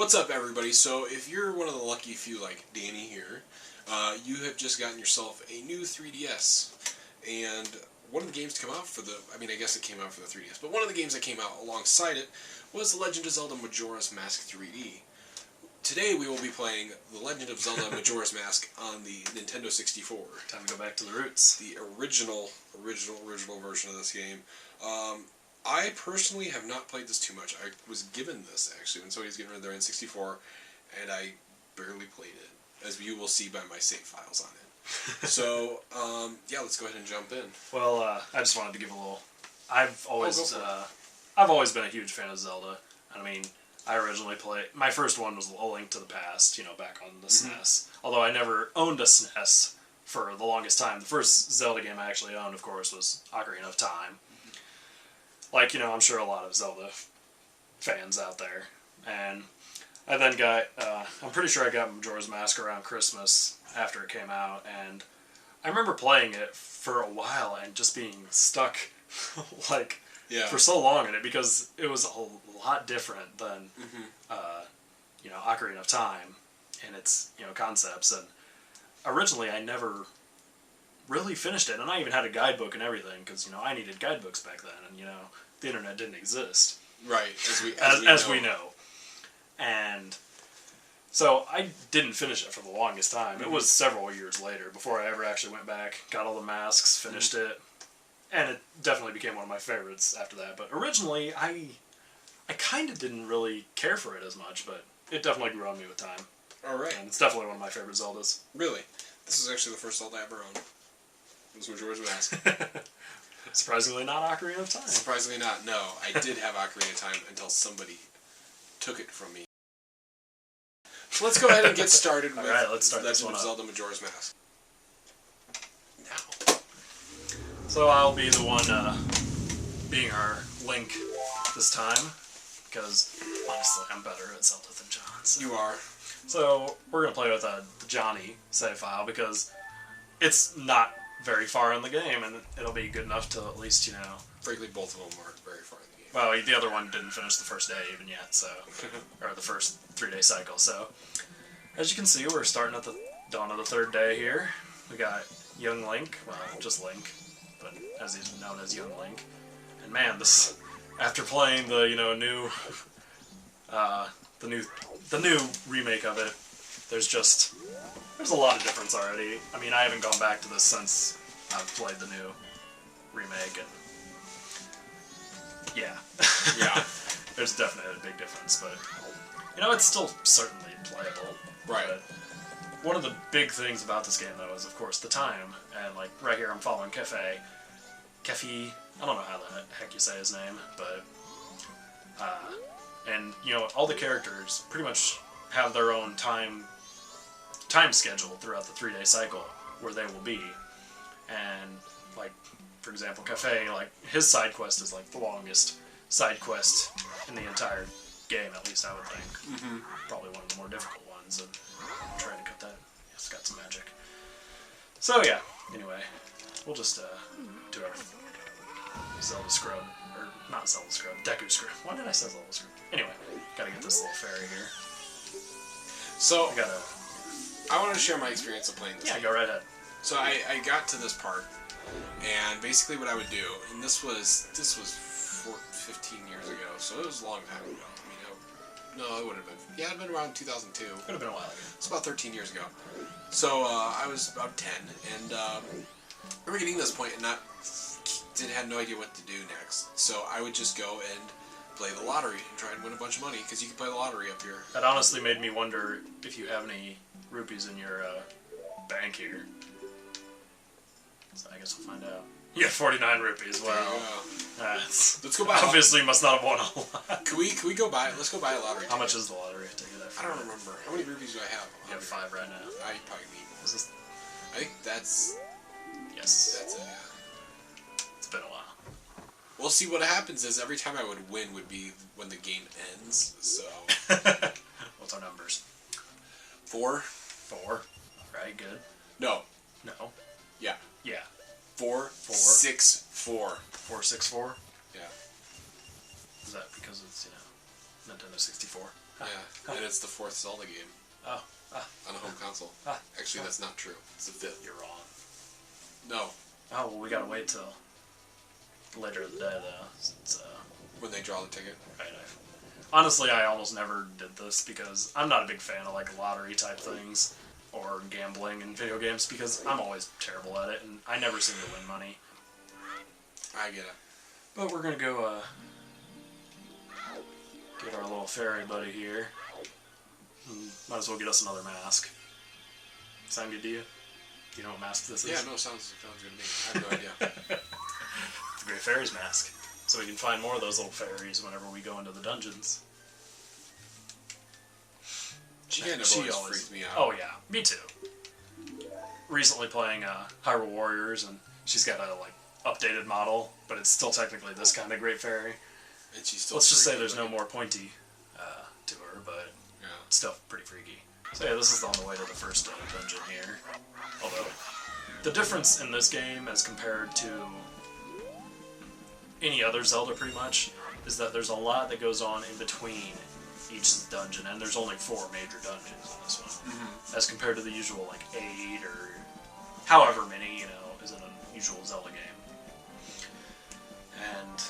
What's up, everybody? So, if you're one of the lucky few like Danny here, you have just gotten yourself a new 3DS. And one of the games to come out for the... I mean, I guess it came out for the 3DS, but one of the games that came out alongside it was The Legend of Zelda Majora's Mask 3D. Today we will be playing The Legend of Zelda Majora's Mask on the Nintendo 64. Time to go back to the roots. The original version of this game. I personally have not played this too much. I was given this, actually, when somebody was getting rid of their N64, and I barely played it, as you will see by my save files on it. So, yeah, let's go ahead and jump in. Well, I just wanted to give a little... I've always been a huge fan of Zelda. I mean, I originally played... My first one was A Link to the Past, you know, back on the SNES. Although I never owned a SNES for the longest time. The first Zelda game I actually owned, of course, was Ocarina of Time. Like, you know, I'm sure a lot of Zelda fans out there. And I then got, I'm pretty sure I got Majora's Mask around Christmas after it came out, and I remember playing it for a while and just being stuck, like, for so long in it, because it was a lot different than, you know, Ocarina of Time and its, you know, concepts. And originally I never really finished it, and I even had a guidebook and everything, because, you know, I needed guidebooks back then, and, you know, the internet didn't exist. Right, as we know. And so I didn't finish it for the longest time. It was several years later before I ever actually went back, got all the masks, finished it, and it definitely became one of my favorites after that. But originally, I kind of didn't really care for it as much, but it definitely grew on me with time. Alright. And it's definitely one of my favorite Zeldas. Really? This is actually the first Zelda I ever owned. It was Majora's Mask. Surprisingly not Ocarina of Time. Surprisingly not, no. I did have Ocarina of Time until somebody took it from me. So let's go ahead and get started with Legend of Zelda Majora's Mask. Now. So I'll be the one being our Link this time, because honestly I'm better at Zelda than John. So. You are. So we're going to play with the Johnny save file, because it's not very far in the game, and it'll be good enough to at least, you know... Frankly, both of them aren't very far in the game. Well, the other one didn't finish the first day even yet, so... or the first 3-day cycle, so... As you can see, we're starting at the dawn of the third day here. We got young Link, well, just Link, but as he's known as young Link. And man, this... After playing the, you know, new... the new remake of it, there's a lot of difference already. I mean, I haven't gone back to this since I've played the new remake, and yeah. Yeah. There's definitely a big difference, but, you know, it's still certainly playable. Right. But one of the big things about this game, though, is, of course, the time. And, like, right here I'm following Cafe. I don't know how the heck you say his name, but, and, you know, all the characters pretty much have their own time schedule throughout the 3-day cycle where they will be. And, like, for example, Cafe, like, his side quest is, like, the longest side quest in the entire game, at least I would think. Probably one of the more difficult ones. And I'm trying to cut that. Yes, got some magic. So, yeah, anyway, we'll just do our Zelda scrub. Or, not Zelda scrub, Deku scrub. Why did I say Zelda scrub? Anyway, gotta get this little fairy here. So, I wanted to share my experience of playing this game. Go right ahead. So I got to this part, and basically what I would do, and this was 15 years ago, so it was a long time ago. I mean, no, it would have been. Yeah, it would have been around 2002. It Could have been a while ago. It's about 13 years ago. So I was about 10, and I remember getting to this point and had no idea what to do next. So I would just go and play the lottery and try and win a bunch of money, because you can play the lottery up here. That honestly made me wonder if you have any rupees in your bank here. So I guess we'll find out. You got 49 rupees. Wow. Let's go buy. Obviously, you must not have won a lot. Can we go buy? Let's go buy a lottery. How much is the lottery ticket? I don't remember. How many rupees do I have? You have 5 right now. I probably need more. Is this... I think that's. Yes. That's it. Yeah. It's been a while. We'll see what happens. Is every time I would win would be when the game ends. So. What's our numbers? 4. 4. Right. Good. No. No. Yeah. Yeah. 4, 6, 4. 4, 6, 4? Yeah. Is that because it's, you know, Nintendo 64? Yeah, and it's the 4th Zelda game. Oh. On a home console. Actually, that's not true. It's the 5th. You're wrong. No. Oh, well, we gotta wait till later in the day, though. Since, when they draw the ticket. Right. Honestly, I almost never did this because I'm not a big fan of like lottery type things or gambling in video games because I'm always terrible at it and I never seem to win money. I get it. But we're gonna go get our little fairy buddy here. Might as well get us another mask. Sound good to you? Do you know what mask this is? Yeah, no, sounds good to me. I have no idea. It's a Great Fairy's mask. So we can find more of those little fairies whenever we go into the dungeons. She always freaked me out. Oh yeah, me too. Recently playing Hyrule Warriors, and she's got a like updated model, but it's still technically this kind of Great Fairy. And she's still. Let's just say there's no more pointy to her, but yeah, it's still pretty freaky. So yeah, this is on the way to the first dungeon here. Although the difference in this game as compared to any other Zelda pretty much is that there's a lot that goes on in between each dungeon, and there's only 4 major dungeons in this one, as compared to the usual like 8 or however many is in a usual Zelda game. And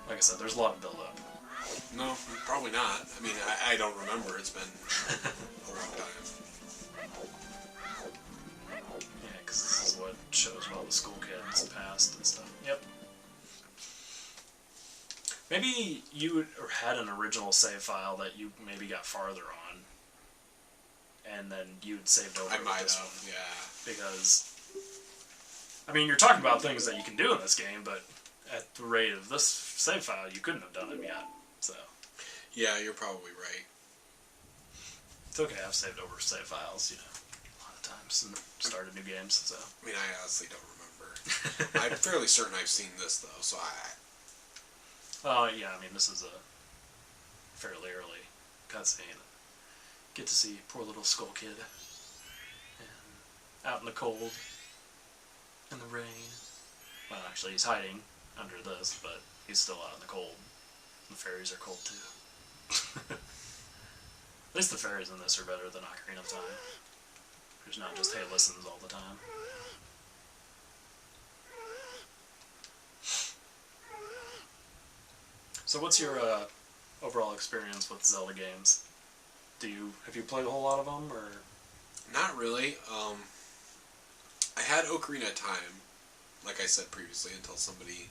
like I said, there's a lot of build-up. No, probably not. I mean, I don't remember. It's been a long time. Yeah, because this is what shows all the school kids past and stuff. Yep. Maybe you had an original save file that you maybe got farther on, and then you'd saved over. I might have, yeah. Because, I mean, you're talking about things that you can do in this game, but at the rate of this save file, you couldn't have done them yet. So. Yeah, you're probably right. It's okay. I've saved over save files, a lot of times and started new games. So. I mean, I honestly don't remember. I'm fairly certain I've seen this though, so yeah, I mean, this is a fairly early cutscene. Get to see poor little Skull Kid and out in the cold, in the rain. Well, actually, he's hiding under this, but he's still out in the cold. And the fairies are cold too. At least the fairies in this are better than Ocarina of Time. There's not just hey listens all the time. So what's your overall experience with Zelda games? Have you played a whole lot of them, or? Not really. I had Ocarina of Time, like I said previously, until somebody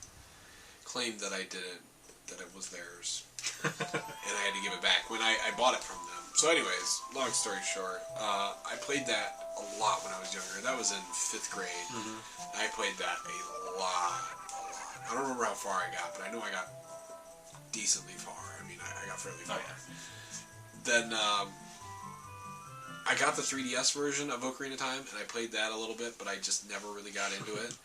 claimed that I didn't, that it was theirs, and I had to give it back when I bought it from them. So anyways, long story short, I played that a lot when I was younger. That was in 5th grade. I played that a lot. I don't remember how far I got, but I know I got decently far. I mean, I got fairly far. Oh, yeah. Then I got the 3DS version of Ocarina of Time, and I played that a little bit, but I just never really got into it.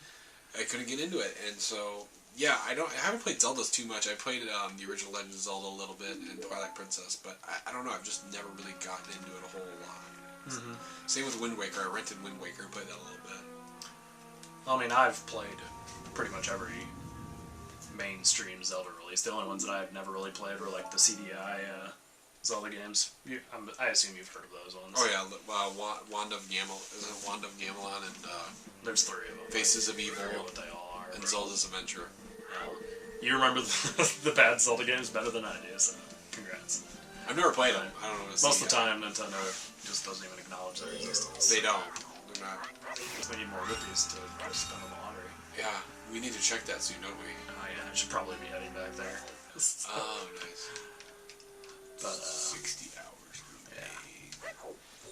I couldn't get into it, and so yeah, I haven't played Zeldas too much. I played the original Legend of Zelda a little bit and Twilight Princess, but I don't know. I've just never really gotten into it a whole lot. Same with Wind Waker. I rented Wind Waker and played that a little bit. I mean, I've played pretty much every mainstream Zelda release. The only ones that I've never really played were like the CDI Zelda games. I assume you've heard of those ones. Oh yeah, Wand of Gamelon and there's 3 of them. Faces of Evil. I forget what they all are. And Zelda's Adventure. You remember the bad Zelda games better than I do, so congrats. I've never played them. I don't know. Most of the time, Nintendo just doesn't even acknowledge their existence. They don't. They're not. We need more rupees to just spend on the lottery. Yeah, we need to check that soon, don't we? Oh yeah, I should probably be heading back there. Oh, nice. But 60 hours. Yeah.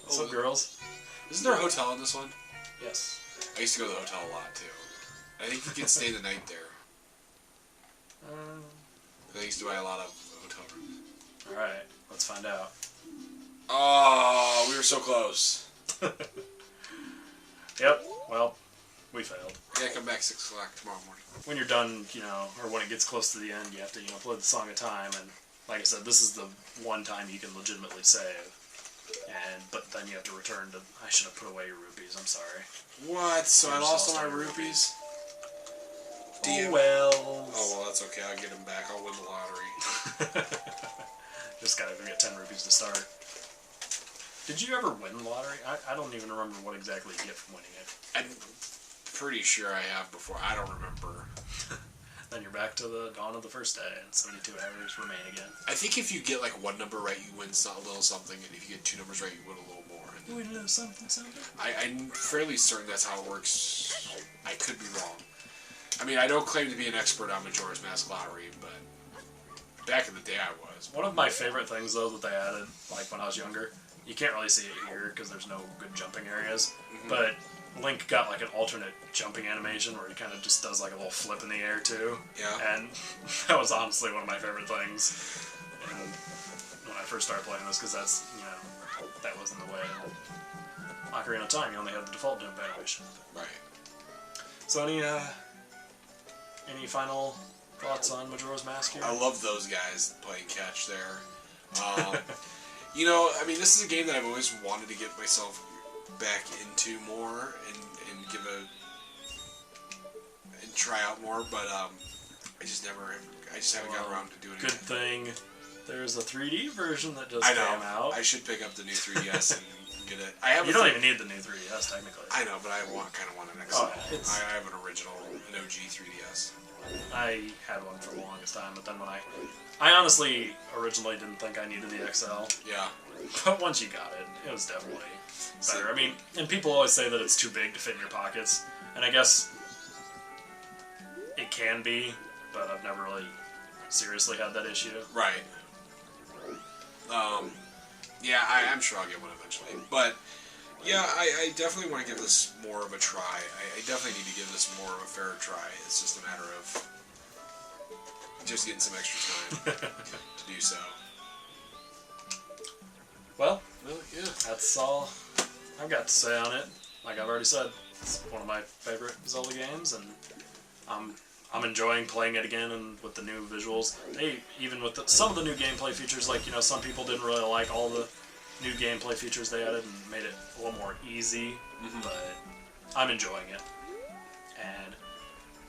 What's up, girls? Isn't there a hotel in this one? Yes. I used to go to the hotel a lot too. I think you can stay the night there. I used to buy a lot of hotel rooms. Alright, let's find out. Oh, we were so close. Yep, well, we failed. I gotta come back 6 o'clock tomorrow morning. When you're done, or when it gets close to the end, you have to, play the Song of Time, and like I said, this is the one time you can legitimately save. But then you have to return to... I should have put away your rupees, I'm sorry. What? So I lost all my rupees? Oh, well. Oh, well, that's okay. I'll get them back. I'll win the lottery. Just gotta go get 10 rupees to start. Did you ever win the lottery? I don't even remember what exactly you get from winning it. I'm pretty sure I have before. I don't remember. Then you're back to the dawn of the first day, and 72 hours remain again. I think if you get like one number right, you win a little something, and if you get two numbers right, you win a little more. You win a little something, something? I'm fairly certain that's how it works. I could be wrong. I mean, I don't claim to be an expert on Majora's Mask Lottery, but back in the day I was. One of my favorite things, though, that they added, like when I was younger, you can't really see it here because there's no good jumping areas, but Link got like an alternate jumping animation where he kind of just does like a little flip in the air too. Yeah. And that was honestly one of my favorite things when I first started playing this, because that's, you know, that wasn't the way. Ocarina of Time, you only had the default jump animation. Right. So any final thoughts on Majora's Mask here? I love those guys playing catch there. You know, I mean, this is a game that I've always wanted to get myself back into more and try out more, but I just haven't gotten around to doing it. Good thing there's a 3D version that just came out. I should pick up the new 3DS and get it. You don't even need the new 3DS technically. I know, but I kind of want an XL. I have an original, an OG 3DS. I had one for the longest time, but then when I honestly originally didn't think I needed the XL. Yeah. But once you got it, it was definitely better. I mean, and people always say that it's too big to fit in your pockets, and I guess it can be, but I've never really seriously had that issue. Right. Yeah, I'm sure I'll get one eventually. But, yeah, I definitely want to give this more of a try. I definitely need to give this more of a fair try. It's just a matter of just getting some extra time to do so. Well, yeah. That's all I've got to say on it. Like I've already said, it's one of my favorite Zelda games, and I'm enjoying playing it again, and with the new visuals. Even with some of the new gameplay features, like, you know, some people didn't really like all the new gameplay features they added and made it a little more easy, but I'm enjoying it, and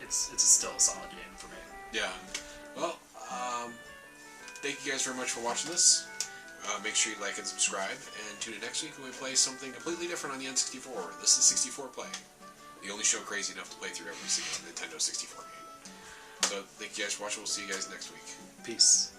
it's still a solid game for me. Yeah. Well, thank you guys very much for watching this. Make sure you like and subscribe, and tune in next week when we play something completely different on the N64. This is 64 play. The only show crazy enough to play through every single Nintendo 64 game. So, thank you guys for watching. We'll see you guys next week. Peace.